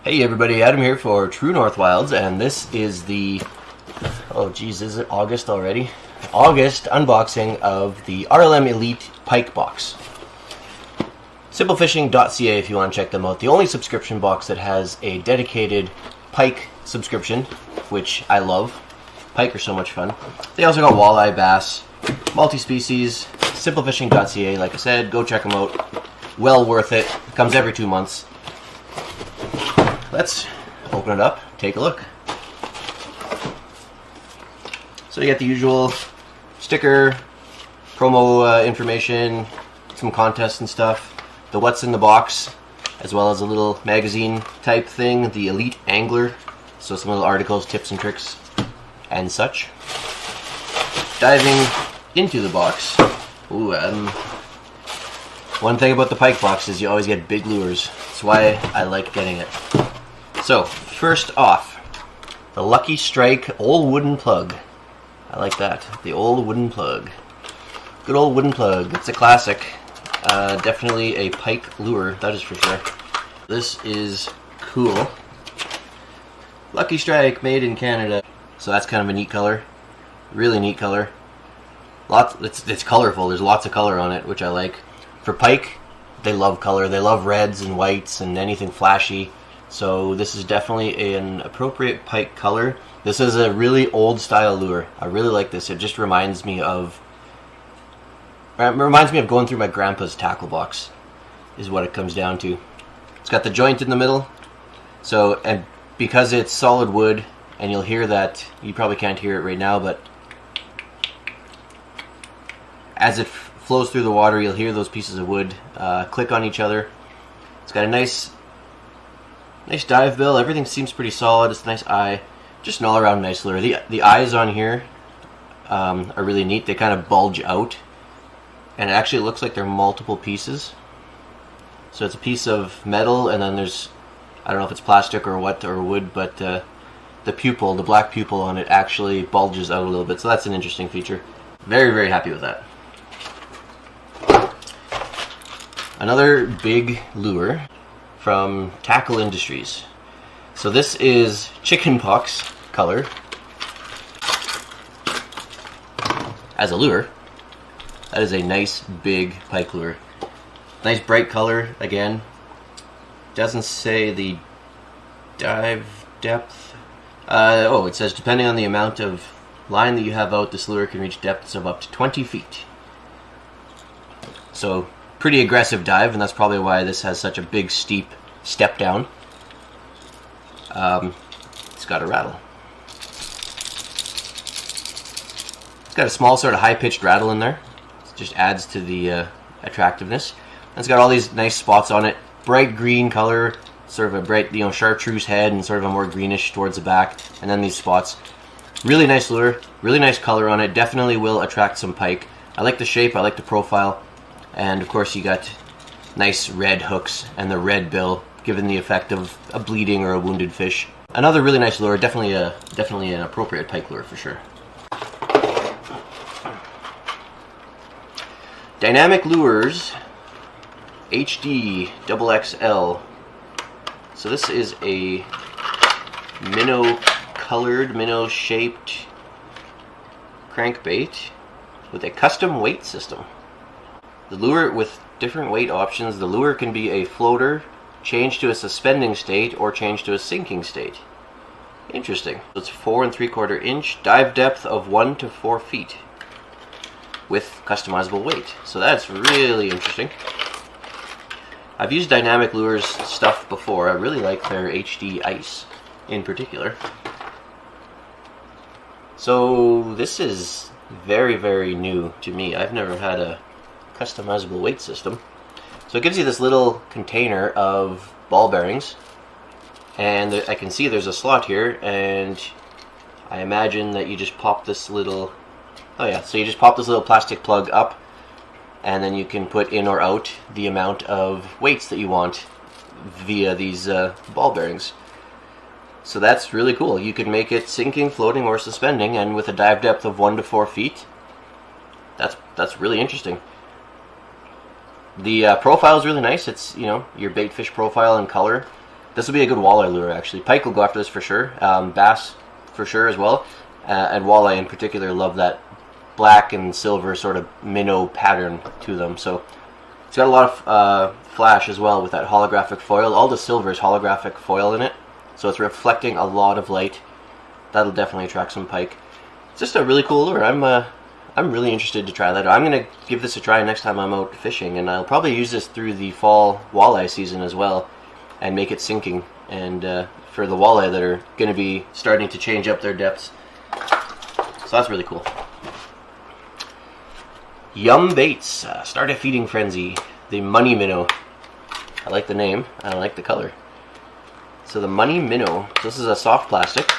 Hey everybody, Adam here for True North Wilds, and this is the, oh geez, is it August already? August unboxing of the RLM Elite Pike Box. Simplefishing.ca if you want to check them out. The only subscription box that has a dedicated pike subscription, which I love. Pike are so much fun. They also got walleye, bass, multi-species. Simplefishing.ca, like I said, go check them out. Well worth it. It comes every 2 months. Let's open it up, take a look. So you get the usual sticker, promo information, some contests and stuff, the what's in the box, as well as a little magazine type thing, the Elite Angler, so some little articles, tips and tricks, and such. Diving into the box, one thing about the pike box is you always get big lures. That's why I like getting it. So, first off, the Lucky Strike old wooden plug. I like that, the old wooden plug. Good old wooden plug, it's a classic. Definitely a pike lure, that is for sure. This is cool. Lucky Strike, made in Canada. So that's kind of a neat color, really neat color. It's colorful, there's lots of color on it, which I like. For pike, they love color, they love reds and whites and anything flashy. So this is definitely an appropriate pike color. This is a really old style lure. I really like this. It just reminds me of going through my grandpa's tackle box, is what it comes down to. It's got the joint in the middle. So, and because it's solid wood, and you'll hear that, you probably can't hear it right now, but as it flows through the water, you'll hear those pieces of wood click on each other. It's got a nice dive bill. Everything seems pretty solid. It's a nice eye. Just an all-around nice lure. The eyes on here are really neat. They kind of bulge out, and it actually looks like they're multiple pieces. So it's a piece of metal, and then there's, I don't know if it's plastic or what, or wood, but the pupil, the black pupil on it actually bulges out a little bit. So that's an interesting feature. Very, very happy with that. Another big lure from Tackle Industries. So this is chickenpox color as a lure. That is a nice big pike lure. Nice bright color again. Doesn't say the dive depth. It says depending on the amount of line that you have out, this lure can reach depths of up to 20 feet. So pretty aggressive dive, and that's probably why this has such a big steep step down. It's got a rattle. It's got a small sort of high-pitched rattle in there. It just adds to the attractiveness. And it's got all these nice spots on it. Bright green color, sort of a bright, chartreuse head, and sort of a more greenish towards the back. And then these spots. Really nice lure, really nice color on it. Definitely will attract some pike. I like the shape, I like the profile. And of course you got nice red hooks and the red bill, giving the effect of a bleeding or a wounded fish. Another really nice lure, definitely an appropriate pike lure for sure. Dynamic Lures HD XXL. So this is a minnow-colored, minnow-shaped crankbait with a custom weight system. The lure with different weight options. The lure can be a floater, change to a suspending state, or change to a sinking state. Interesting. It's 4 3/4 inch, dive depth of 1 to 4 feet with customizable weight. So that's really interesting. I've used Dynamic Lures stuff before. I really like their HD Ice in particular. So this is very, very new to me. I've never had a customizable weight system. So it gives you this little container of ball bearings, and I can see there's a slot here, and I imagine that you just pop this little, so you just pop this little plastic plug up, and then you can put in or out the amount of weights that you want via these ball bearings. So that's really cool. You can make it sinking, floating, or suspending, and with a dive depth of 1 to 4 feet. That's really interesting. The profile is really nice. It's, you know, your bait fish profile and color. This will be a good walleye lure, actually. Pike will go after this for sure. Bass for sure as well. And walleye in particular love that black and silver sort of minnow pattern to them. So it's got a lot of flash as well with that holographic foil. All the silver is holographic foil in it, so it's reflecting a lot of light. That'll definitely attract some pike. It's just a really cool lure. I'm really interested to try that. I'm going to give this a try next time I'm out fishing, and I'll probably use this through the fall walleye season as well and make it sinking, and for the walleye that are going to be starting to change up their depths. So that's really cool. Yum Baits, Start a Feeding Frenzy, the Money Minnow. I like the name, I like the color. So the Money Minnow, this is a soft plastic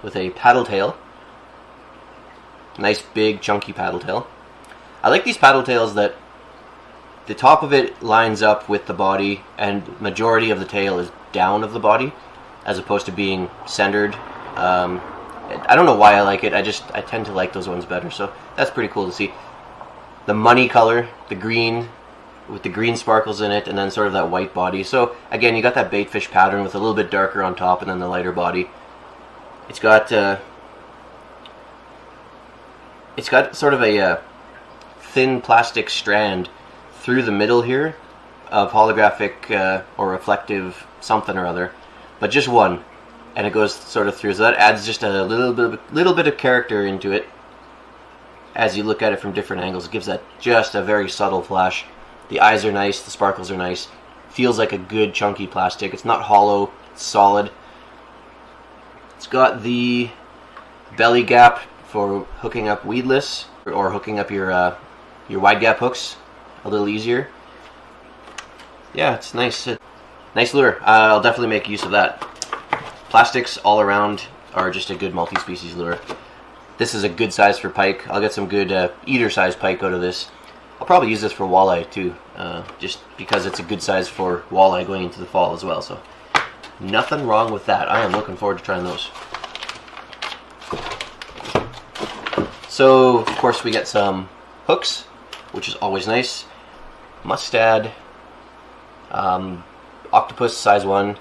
with a paddle tail. Nice big chunky paddle tail. I like these paddle tails that the top of it lines up with the body and majority of the tail is down of the body as opposed to being centered. I don't know why I like it, I tend to like those ones better, so that's pretty cool to see. The money color, the green, with the green sparkles in it, and then sort of that white body. So again, you got that baitfish pattern with a little bit darker on top and then the lighter body. It's got sort of a thin plastic strand through the middle here of holographic or reflective something or other, but just one. And it goes sort of through, so that adds just a little bit of character into it as you look at it from different angles. It gives that just a very subtle flash. The eyes are nice, the sparkles are nice. Feels like a good chunky plastic. It's not hollow, it's solid. It's got the belly gap for hooking up weedless or hooking up your wide gap hooks a little easier. Yeah, it's nice. Nice lure. I'll definitely make use of that. Plastics all around are just a good multi-species lure. This is a good size for pike. I'll get some good eater size pike out of this. I'll probably use this for walleye too, just because it's a good size for walleye going into the fall as well. So nothing wrong with that. I am looking forward to trying those. So of course we get some hooks, which is always nice. Mustad, octopus size 1.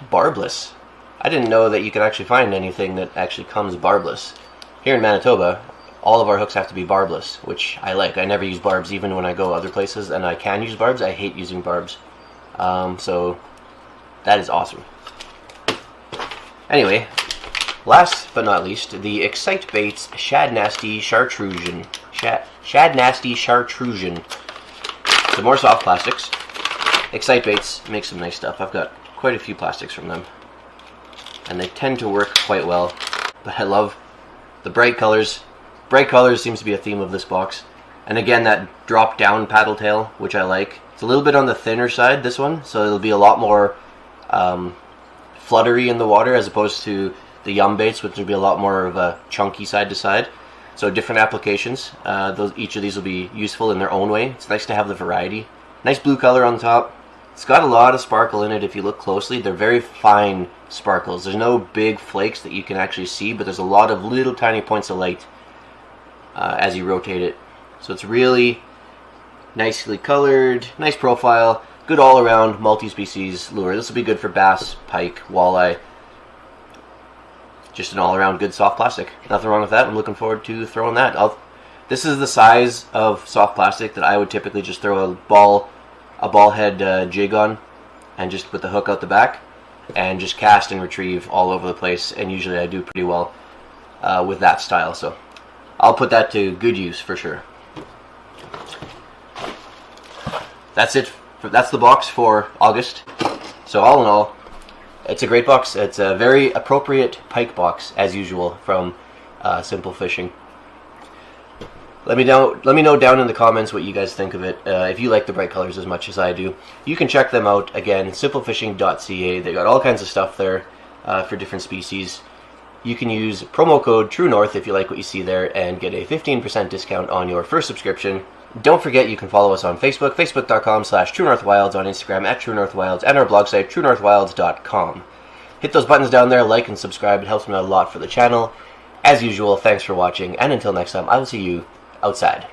Barbless. I didn't know that you could actually find anything that actually comes barbless. Here in Manitoba, all of our hooks have to be barbless, which I like. I never use barbs even when I go other places, and I can use barbs. I hate using barbs. So that is awesome. Anyway, last but not least, the Excite Baits Shad Nasty Chartreuse. Shad Nasty Chartreuse. Some more soft plastics. Excite Baits make some nice stuff. I've got quite a few plastics from them, and they tend to work quite well. But I love the bright colors. Bright colors seems to be a theme of this box, and again that drop down paddle tail, which I like. It's a little bit on the thinner side, this one, so it'll be a lot more fluttery in the water as opposed to the Yum Baits, which will be a lot more of a chunky side to side. So different applications. Each of these will be useful in their own way. It's nice to have the variety. Nice blue color on top. It's got a lot of sparkle in it if you look closely. They're very fine sparkles. There's no big flakes that you can actually see, but there's a lot of little tiny points of light as you rotate it. So it's really nicely colored, nice profile, good all-around multi-species lure. This will be good for bass, pike, walleye. Just an all-around good soft plastic. Nothing wrong with that. I'm looking forward to throwing that. This is the size of soft plastic that I would typically just throw a ball head jig on, and just put the hook out the back and just cast and retrieve all over the place, and usually I do pretty well with that style, so I'll put that to good use for sure. That's it. That's the box for August. So all in all, it's a great box. It's a very appropriate pike box as usual from Simple Fishing. Let me know down in the comments what you guys think of it. If you like the bright colors as much as I do. You can check them out again, simplefishing.ca. They got all kinds of stuff there for different species. You can use promo code TrueNorth if you like what you see there and get a 15% discount on your first subscription. Don't forget you can follow us on Facebook, facebook.com/TrueNorthWilds, on Instagram @TrueNorthWilds, and our blog site, TrueNorthWilds.com. Hit those buttons down there, like and subscribe. It helps me out a lot for the channel. As usual, thanks for watching, and until next time, I will see you outside.